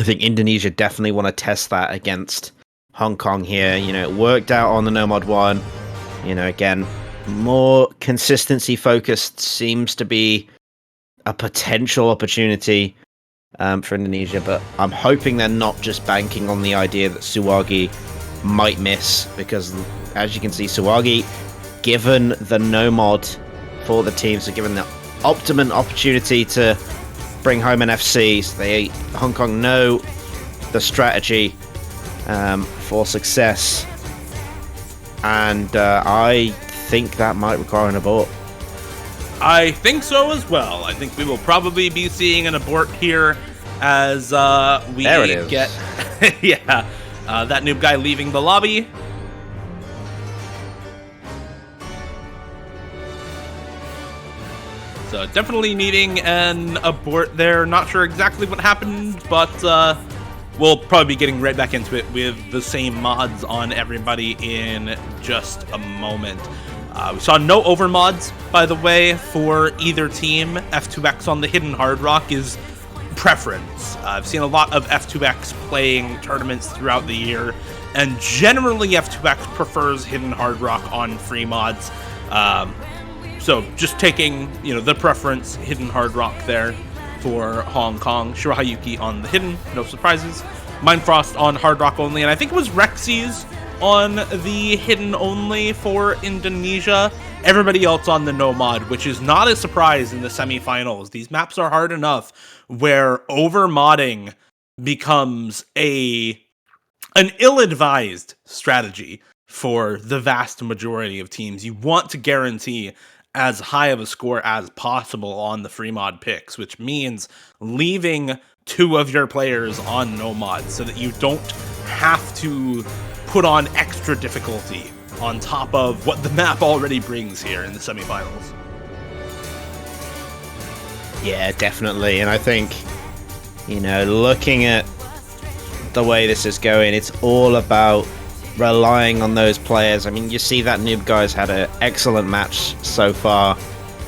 think Indonesia definitely want to test that against Hong Kong here. You know, it worked out on the No Mod 1. You know, again, more consistency focused seems to be a potential opportunity for Indonesia, but I'm hoping they're not just banking on the idea that Suwagi might miss, because as you can see, Suwagi, given the no mod for the team, so given the optimum opportunity to bring home an FC, so Hong Kong know the strategy for success, and I think that might require an abort.
I think so as well. I think we will probably be seeing an abort here as we get yeah, that noob guy leaving the lobby. So definitely needing an abort there. Not sure exactly what happened, but we'll probably be getting right back into it with the same mods on everybody in just a moment. We saw no overmods, by the way, for either team. F2X on the Hidden Hard Rock is preference. I've seen a lot of F2X playing tournaments throughout the year, and generally F2X prefers Hidden Hard Rock on free mods. So just taking, the preference, Hidden Hard Rock there for Hong Kong. Shirahayuki on the Hidden, no surprises. Mindfrost on Hard Rock only, and I think it was Rexy's on the Hidden only for Indonesia. Everybody else on the no mod, which is not a surprise in the semifinals. These maps are hard enough where over-modding becomes an ill-advised strategy for the vast majority of teams. You want to guarantee as high of a score as possible on the free mod picks, which means leaving 2 of your players on no mod so that you don't have to put on extra difficulty on top of what the map already brings here in the semifinals.
Yeah, definitely. And I think, looking at the way this is going, it's all about relying on those players. I mean, you see that noob guy's had an excellent match so far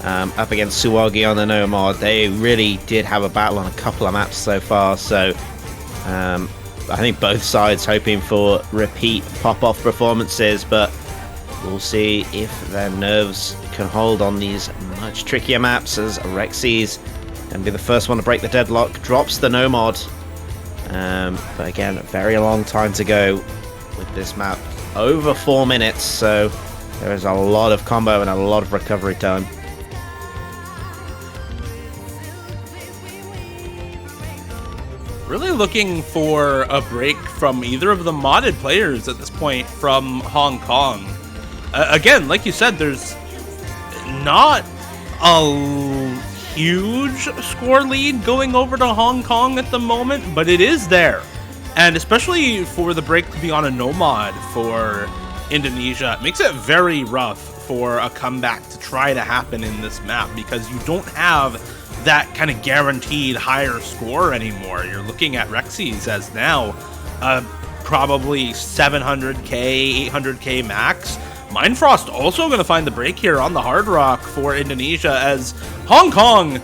up against Suwagi on the no mod. They really did have a battle on a couple of maps so far, so I think both sides hoping for repeat pop-off performances, but we'll see if their nerves can hold on these much trickier maps, as Rexy's going to be the first one to break the deadlock, drops the no mod, but again, a very long time to go with this map over 4 minutes, so there is a lot of combo and a lot of recovery time.
Really looking for a break from either of the modded players at this point from Hong Kong. Again, like you said, there's not a huge score lead going over to Hong Kong at the moment, but it is there. And especially for the break to be on a no mod for Indonesia, it makes it very rough for a comeback to try to happen in this map, because you don't have that kind of guaranteed higher score anymore. You're looking at Rexy's as now probably 700k, 800k max. Mindfrost also going to find the break here on the Hard Rock for Indonesia, as Hong Kong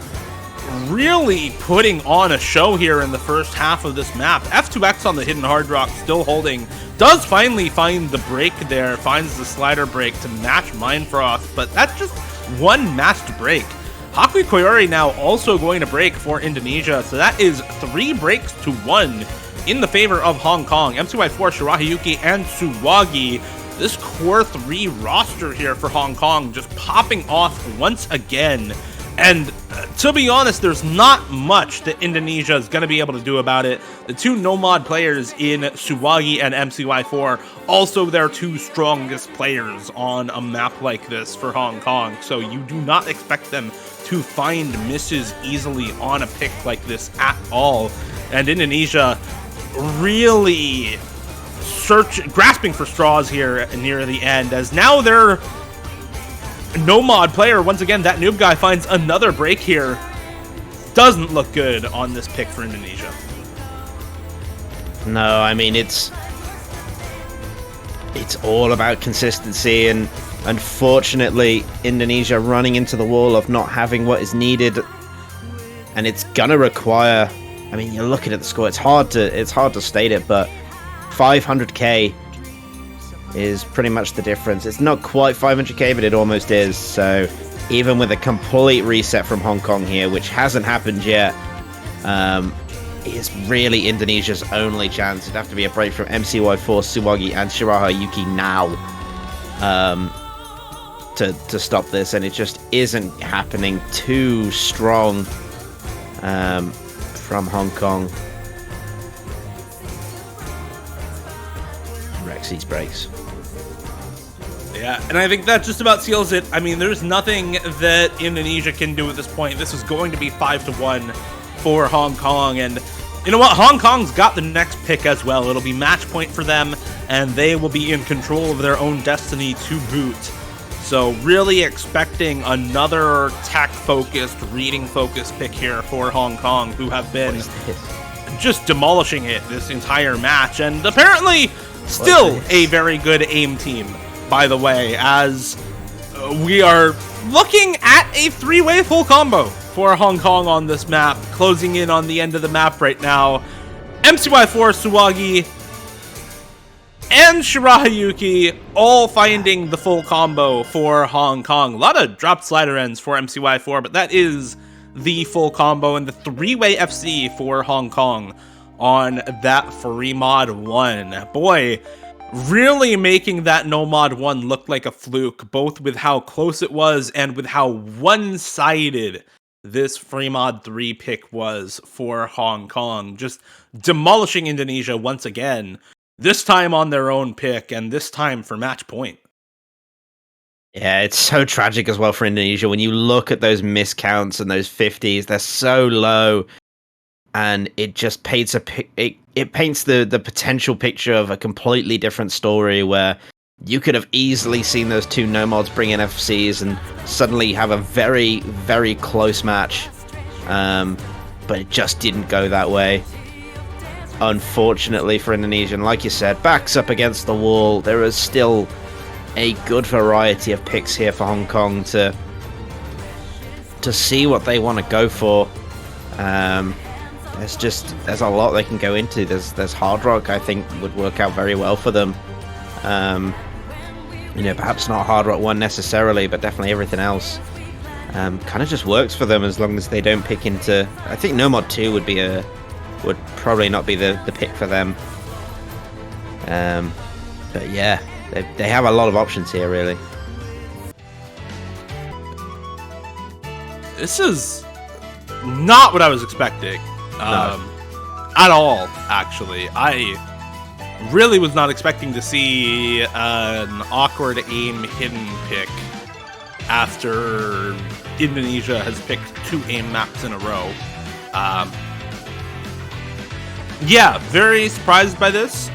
really putting on a show here in the first half of this map. F2X on the hidden Hard Rock still holding, does finally find the break there, finds the slider break to match Mindfrost, but that's just one matched break. Hakui Koyori now also going to break for Indonesia, so that is 3 breaks to 1 in the favor of Hong Kong. MCY4, Shirahayuki, and Suwagi. This core 3 roster here for Hong Kong just popping off once again. And to be honest, there's not much that Indonesia is going to be able to do about it. The 2 no-mod players in Suwagi and MCY4, also their 2 strongest players on a map like this for Hong Kong. So you do not expect them to find misses easily on a pick like this at all. And Indonesia really grasping for straws here near the end, as now their no-mod player, once again, that noob guy, finds another break here. Doesn't look good on this pick for Indonesia.
No, I mean, it's all about consistency, and unfortunately, Indonesia running into the wall of not having what is needed, and it's gonna require, I mean, you're looking at the score, it's hard to state it, but 500k is pretty much the difference. It's not quite 500k, but it almost is. So even with a complete reset from Hong Kong here, which hasn't happened yet, is really Indonesia's only chance. It'd have to be a break from MCY4, Suwagi, and Shirahayuki now to stop this, and it just isn't happening. Too strong from Hong Kong. Rexy's breaks.
Yeah, and I think that just about seals it. I mean, there's nothing that Indonesia can do at this point. This is going to be 5-1 for Hong Kong, and you know what? Hong Kong's got the next pick as well. It'll be match point for them, and they will be in control of their own destiny to boot. So really expecting another tech-focused, reading-focused pick here for Hong Kong, who have been just demolishing it this entire match, and apparently still a very good aim team, by the way, as we are looking at a 3-way full combo for Hong Kong on this map, closing in on the end of the map right now. MCY4, Suwagi, and Shirahayuki all finding the full combo for Hong Kong. A lot of dropped slider ends for MCY4, but that is the full combo and the 3-way FC for Hong Kong on that free mod 1. Boy, really making that no mod 1 look like a fluke, both with how close it was and with how one-sided this free mod 3 pick was for Hong Kong. Just demolishing Indonesia once again, this time on their own pick, and this time for match point.
Yeah, it's so tragic as well for Indonesia. When you look at those miscounts and those 50s, they're so low. And it just paints it paints the potential picture of a completely different story, where you could have easily seen those 2 no-mods bring in FCs and suddenly have a very, very close match. But it just didn't go that way, unfortunately for Indonesia. And like you said, backs up against the wall. There is still a good variety of picks here for Hong Kong to see what they want to go for. There's a lot they can go into. There's Hard Rock, I think, would work out very well for them. You know, perhaps not Hard Rock 1 necessarily, but definitely everything else kind of just works for them, as long as they don't pick into. I think No Mod 2 would probably not be the pick for them. But yeah, they have a lot of options here, really.
This is not what I was expecting.
No.
At all, actually. I really was not expecting to see an awkward aim hidden pick after Indonesia has picked 2 aim maps in a row. Yeah, very surprised by this.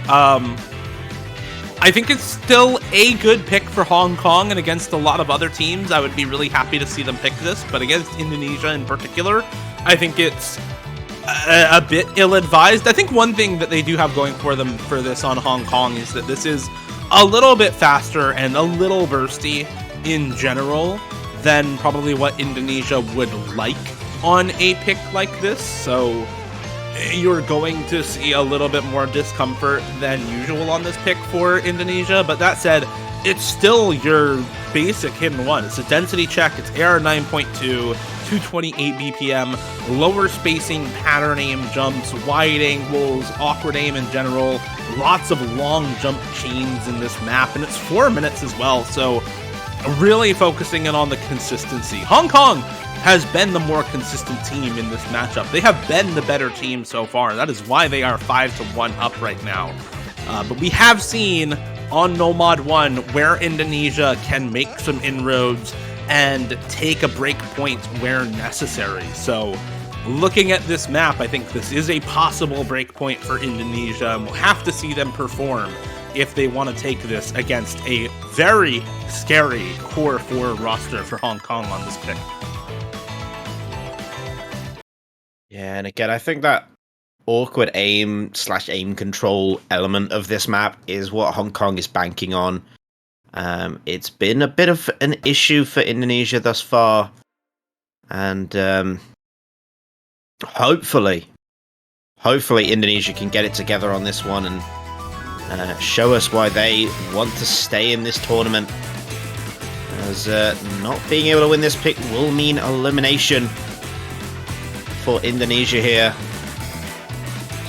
I think it's still a good pick for Hong Kong, and against a lot of other teams, I would be really happy to see them pick this. But against Indonesia in particular, I think it's a bit ill-advised. I think one thing that they do have going for them for this on Hong Kong is that this is a little bit faster and a little bursty in general than probably what Indonesia would like on a pick like this. So you're going to see a little bit more discomfort than usual on this pick for Indonesia. But that said, it's still your basic hidden one. It's a density check. It's AR 9.2, 228 BPM, lower spacing, pattern aim jumps, wide angles, awkward aim in general, lots of long jump chains in this map, and it's 4 minutes as well. So really focusing in on the consistency. Hong Kong has been the more consistent team in this matchup. They have been the better team so far. That is why they are 5-1 up right now. But we have seen on Nomad 1 where Indonesia can make some inroads and take a break point where necessary. So looking at this map, I think this is a possible break point for Indonesia, and we'll have to see them perform if they want to take this against a very scary core 4 roster for Hong Kong on this pick.
Yeah, and again, I think that awkward aim/aim control element of this map is what Hong Kong is banking on. It's been a bit of an issue for Indonesia thus far, and hopefully Indonesia can get it together on this one and show us why they want to stay in this tournament, as not being able to win this pick will mean elimination for Indonesia here.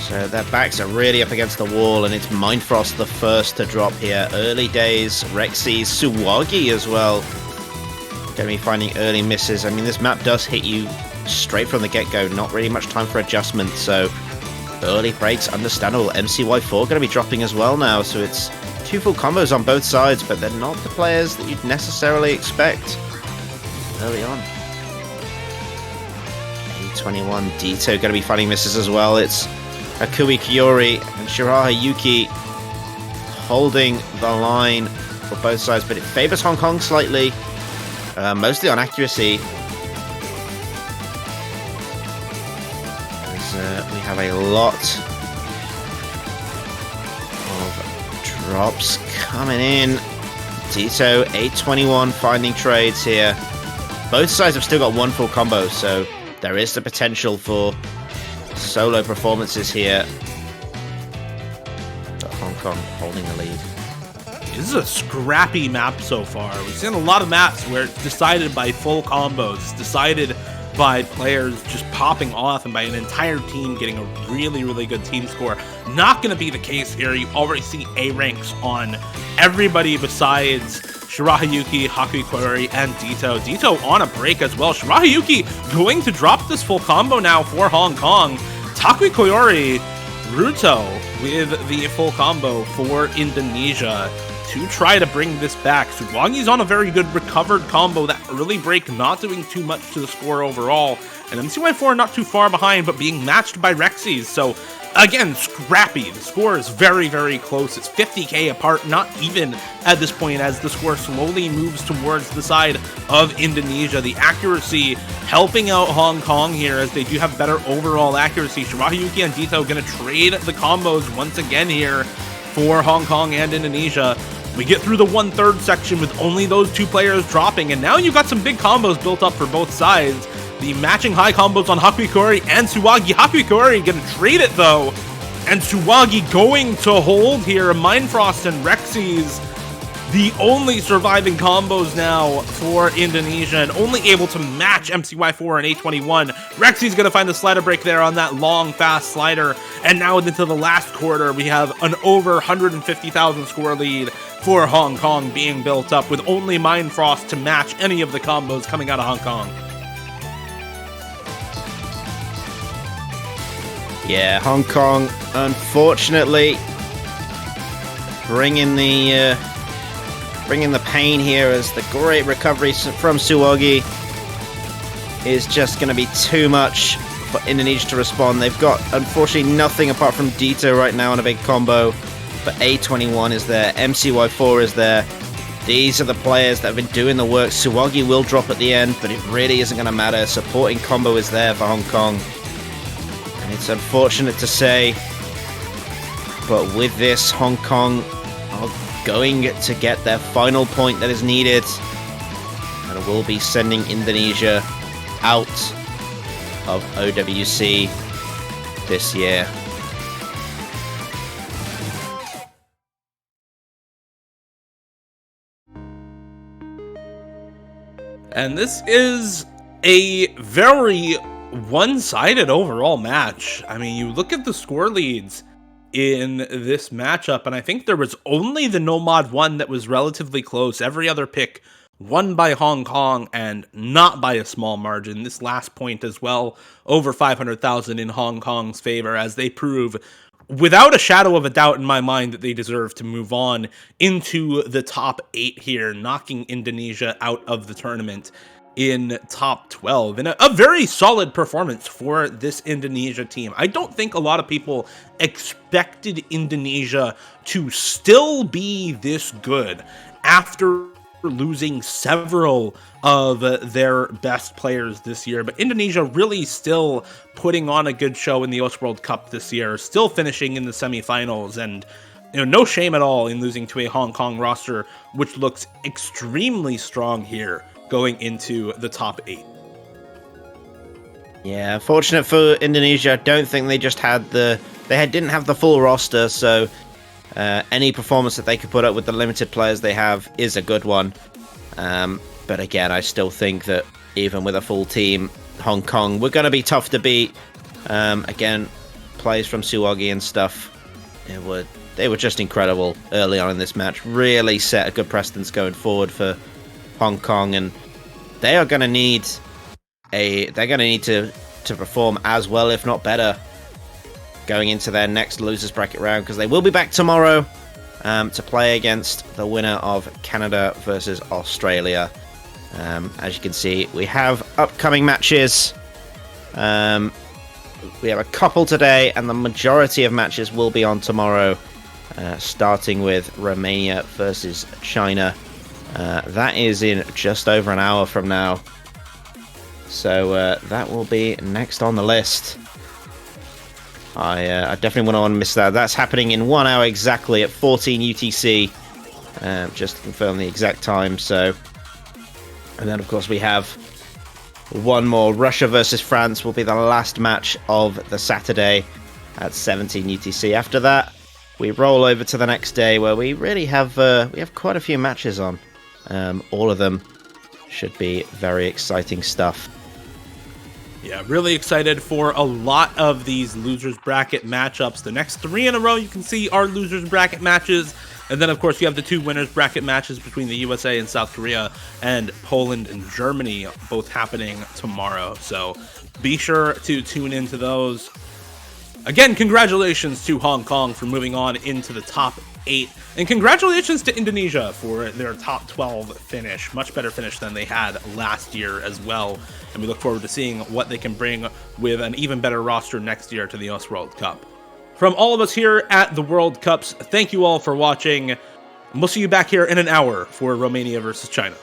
So their backs are really up against the wall, and it's Mindfrost the first to drop here. Early days, Rexy, Suwagi as well. Gonna be finding early misses. I mean, this map does hit you straight from the get-go. Not really much time for adjustment, so early breaks, understandable. MCY4 gonna be dropping as well now, so it's 2 full combos on both sides, but they're not the players that you'd necessarily expect early on. 21 Dito gonna be finding misses as well. It's Akui Kiori and Shiraha Yuki holding the line for both sides, but it favors Hong Kong slightly, mostly on accuracy. As we have a lot of drops coming in. Dito, 821 finding trades here. Both sides have still got 1 full combo, so there is the potential for solo performances here. But Hong Kong holding the lead.
This is a scrappy map so far. We've seen a lot of maps where it's decided by full combos. It's decided by players just popping off and by an entire team getting a really, really good team score. Not going to be the case here. You already see A ranks on everybody besides Shirahayuki, Hakuikori, and Dito. Dito on a break as well. Shirahayuki going to drop this full combo now for Hong Kong. Hakuikori, Ruto with the full combo for Indonesia to try to bring this back. Suwagi's on a very good recovered combo. That early break not doing too much to the score overall. And MCY4 not too far behind, but being matched by Rexy's. So again, scrappy. The score is very, very close. It's 50k apart, not even at this point, as the score slowly moves towards the side of Indonesia. The accuracy helping out Hong Kong here, as they do have better overall accuracy. Shirahayuki and Dito going to trade the combos once again here for Hong Kong and Indonesia. We get through the 1/3 section with only those 2 players dropping, and now you've got some big combos built up for both sides. The matching high combos on Hakuikori and Suwagi. Hakuikori gonna trade it though, and Suwagi going to hold here. Mindfrost and Rexy's the only surviving combos now for Indonesia, and only able to match MCY4 and A21. Rexy's going to find the slider break there on that long, fast slider. And now into the last quarter, we have an over 150,000 score lead for Hong Kong being built up, with only Mind Frost to match any of the combos coming out of Hong Kong.
Yeah, Hong Kong, unfortunately, bringing the pain here, as the great recovery from Suwagi is just going to be too much for Indonesia to respond. They've got, unfortunately, nothing apart from Dito right now on a big combo, but A21 is there, MCY4 is there. These are the players that have been doing the work. Suwagi will drop at the end, but it really isn't going to matter. Supporting combo is there for Hong Kong. And it's unfortunate to say, but with this, Hong Kong are going to get their final point that is needed, and will be sending Indonesia out of OWC this year.
And this is a very one-sided overall match. I mean, you look at the score leads in this matchup, and I think there was only the Nomad one that was relatively close. Every other pick won by Hong Kong, and not by a small margin. This last point as well, over 500,000 in Hong Kong's favor, as they prove without a shadow of a doubt in my mind that they deserve to move on into the top 8 here, knocking Indonesia out of the tournament in top 12, and a very solid performance for this Indonesia team. I don't think a lot of people expected Indonesia to still be this good after losing several of their best players this year, but Indonesia really still putting on a good show in the OS World Cup this year, still finishing in the semifinals, and no shame at all in losing to a Hong Kong roster which looks extremely strong here going into the top 8.
Yeah, fortunate for Indonesia. I don't think they just had didn't have the full roster, so any performance that they could put up with the limited players they have is a good one. But again, I still think that even with a full team, Hong Kong were going to be tough to beat. Again, plays from Suwagi and stuff, they were just incredible early on in this match. Really set a good precedence going forward for Hong Kong, and they are going to need to perform as well, if not better, going into their next losers bracket round, because they will be back tomorrow to play against the winner of Canada versus Australia. As you can see, we have upcoming matches. We have a couple today, and the majority of matches will be on tomorrow, starting with Romania versus China. That is in just over an hour from now, so that will be next on the list. I definitely wouldn't want to miss that. That's happening in 1 hour exactly at 14 UTC, just to confirm the exact time. So, and then of course we have one more. Russia versus France will be the last match of the Saturday at 17 UTC. After that, we roll over to the next day, where we really have quite a few matches on. All of them should be very exciting stuff.
Yeah, really excited for a lot of these losers bracket matchups. The next 3 in a row you can see are losers bracket matches. And then, of course, you have the 2 winners bracket matches between the USA and South Korea, and Poland and Germany, both happening tomorrow. So be sure to tune into those. Again, congratulations to Hong Kong for moving on into the top 8. And congratulations to Indonesia for their top 12 finish. Much better finish than they had last year as well. And we look forward to seeing what they can bring with an even better roster next year to the OS World Cup. From all of us here at the World Cups, thank you all for watching. And we'll see you back here in an hour for Romania versus China.